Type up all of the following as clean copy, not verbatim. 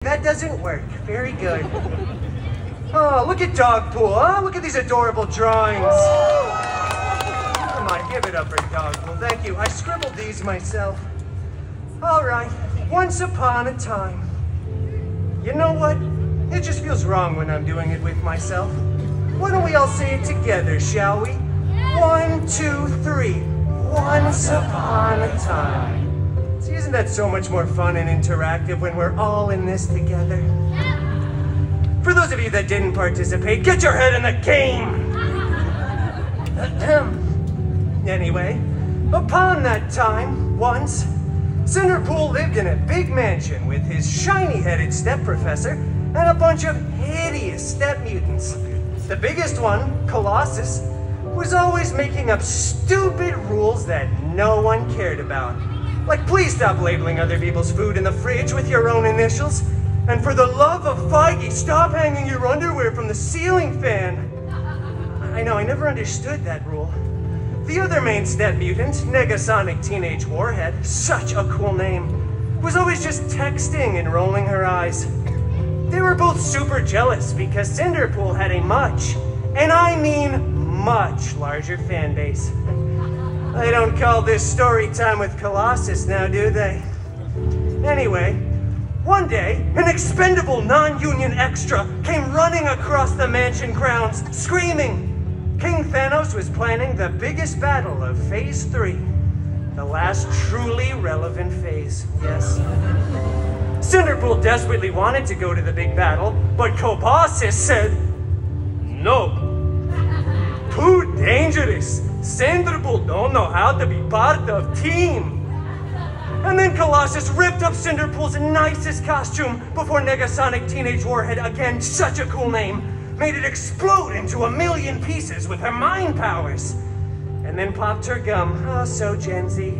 That doesn't work. Very good. Oh, look at Dogpool. Oh, look at these adorable drawings. Come on, give it up for Dogpool. Thank you. I scribbled these myself. All right. Once upon a time. You know what? It just feels wrong when I'm doing it with myself. Why don't we all say it together, shall we? 1, 2, 3. Once upon a time. See, isn't that so much more fun and interactive when we're all in this together? For those of you that didn't participate, get your head in the game! Anyway, upon that time, once, CinderPool lived in a big mansion with his shiny-headed step-professor and a bunch of hideous step-mutants. The biggest one, Colossus, was always making up stupid rules that no one cared about. Like, please stop labeling other people's food in the fridge with your own initials. And for the love of Feige, stop hanging your underwear from the ceiling fan. I know, I never understood that rule. The other main step mutant, Negasonic Teenage Warhead, such a cool name, was always just texting and rolling her eyes. They were both super jealous because CinderPool had a much, and I mean much larger fan base. They don't call this story time with Colossus now, do they? Anyway, one day, an expendable non-union extra came running across the mansion grounds, screaming. King Thanos was planning the biggest battle of Phase 3. The last truly relevant phase, yes. CinderPool desperately wanted to go to the big battle, but Colossus said, no. Too dangerous. CinderPool don't know how to be part of team. And then Colossus ripped up CinderPool's nicest costume before Negasonic Teenage Warhead, again such a cool name, made it explode into 1,000,000 pieces with her mind powers. And then popped her gum. Oh, so Gen Z.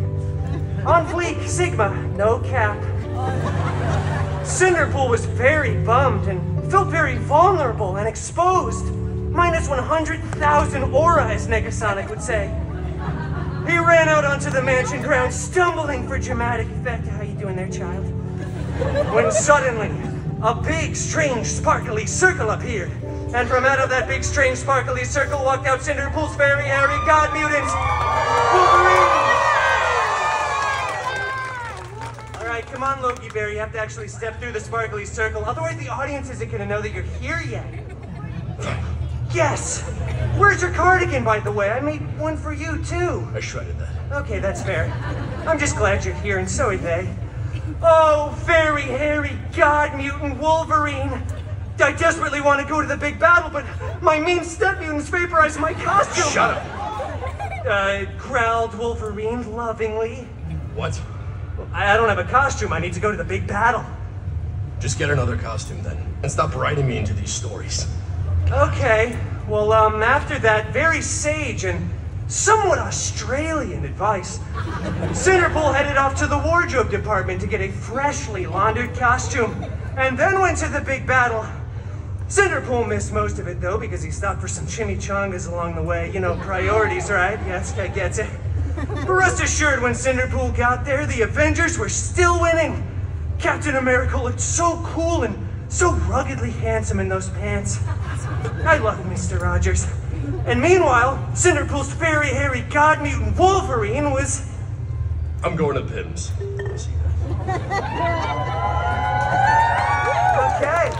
On fleek, Sigma, no cap. CinderPool was very bummed and felt very vulnerable and exposed. Minus 100,000 aura, as Negasonic would say. He ran out onto the mansion grounds, stumbling for dramatic effect. How you doing there, child? When suddenly, a big, strange, sparkly circle appeared. And from out of that big, strange, sparkly circle walked out CinderPool's very hairy god mutant, Wolverine! Alright, come on, Loki Bear. You have to actually step through the sparkly circle. Otherwise, the audience isn't gonna know that you're here yet. Yes! Where's your cardigan, by the way? I made one for you, too. I shredded that. Okay, that's fair. I'm just glad you're here, and so are they. Oh, very hairy god mutant Wolverine! I desperately want to go to the big battle, but my mean step mutants vaporized my costume! Shut up! Growled Wolverine lovingly. What? I don't have a costume. I need to go to the big battle. Just get another costume, then, and stop writing me into these stories. Okay, well, after that very sage and somewhat Australian advice, CinderPool headed off to the wardrobe department to get a freshly laundered costume, and then went to the big battle. CinderPool missed most of it, though, because he stopped for some chimichangas along the way. You know, priorities, right? Yes, I get it. But rest assured, when CinderPool got there, the Avengers were still winning. Captain America looked so cool and so ruggedly handsome in those pants. I love Mr. Rogers. And meanwhile, CinderPool's very hairy god mutant Wolverine was... I'm going to Pim's. Okay.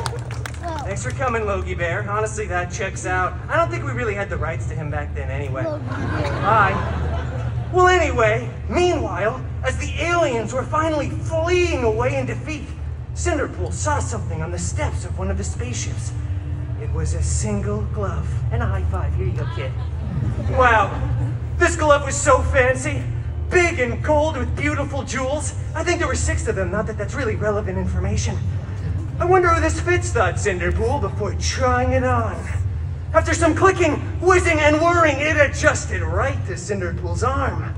Thanks for coming, Logie Bear. Honestly, that checks out. I don't think we really had the rights to him back then anyway. Bye. Well, anyway, meanwhile, as the aliens were finally fleeing away in defeat, CinderPool saw something on the steps of one of the spaceships. It was a single glove. And a high five. Here you go, kid. Wow. This glove was so fancy. Big and gold with beautiful jewels. I think there were 6 of them, not that that's really relevant information. I wonder who this fits, thought CinderPool before trying it on. After some clicking, whizzing, and whirring, it adjusted right to CinderPool's arm.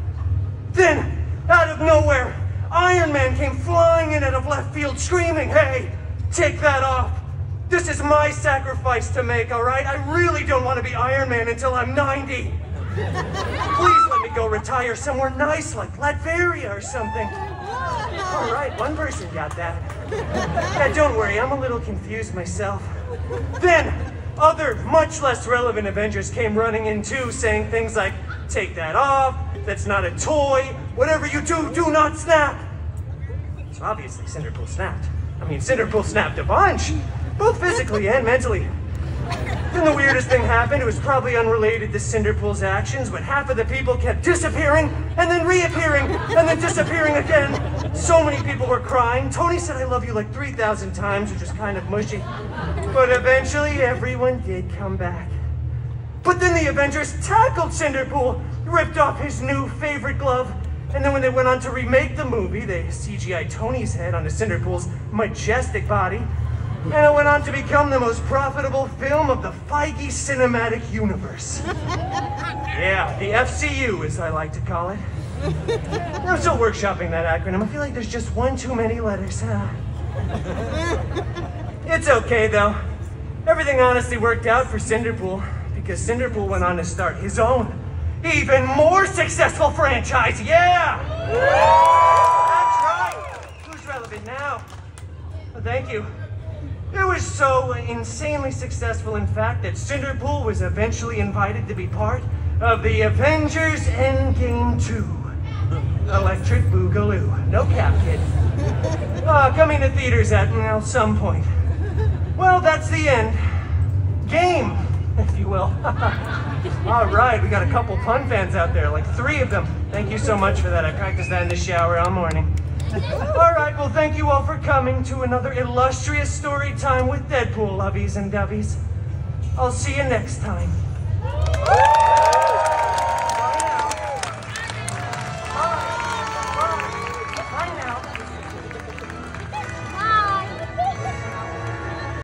Then, out of nowhere, Iron Man came flying in out of left field screaming, "Hey, take that off. This is my sacrifice to make, all right? I really don't want to be Iron Man until I'm 90. Please let me go retire somewhere nice like Latveria or something." All right, one person got that. Yeah, don't worry, I'm a little confused myself. Then, other, much less relevant Avengers came running in too, saying things like, take that off, that's not a toy, whatever you do, do not snap. So obviously CinderPool snapped. I mean, CinderPool snapped a bunch, both physically and mentally. Then the weirdest thing happened. It was probably unrelated to CinderPool's actions, but half of the people kept disappearing, and then reappearing, and then disappearing again. So many people were crying. Tony said I love you like 3,000 times, which was kind of mushy. But eventually, everyone did come back. But then the Avengers tackled CinderPool, ripped off his new favorite glove, and then when they went on to remake the movie, they CGI'd Tony's head onto CinderPool's majestic body, and it went on to become the most profitable film of the Feige cinematic universe. Yeah, the FCU, as I like to call it. I'm still workshopping that acronym. I feel like there's just one too many letters. It's okay, though. Everything honestly worked out for CinderPool, because CinderPool went on to start his own, even more successful franchise. Yeah! That's right! Who's relevant now? Well, thank you. It was so insanely successful, in fact, that CinderPool was eventually invited to be part of the Avengers Endgame 2. Electric Boogaloo. No cap, kid. Coming to theaters at, well, some point. Well, that's the end. Game, if you will. All right, we got a couple pun fans out there, like 3 of them. Thank you so much for that. I practiced that in the shower all morning. All right, well, thank you all for coming to another illustrious story time with Deadpool, lovies and dovies. I'll see you next time.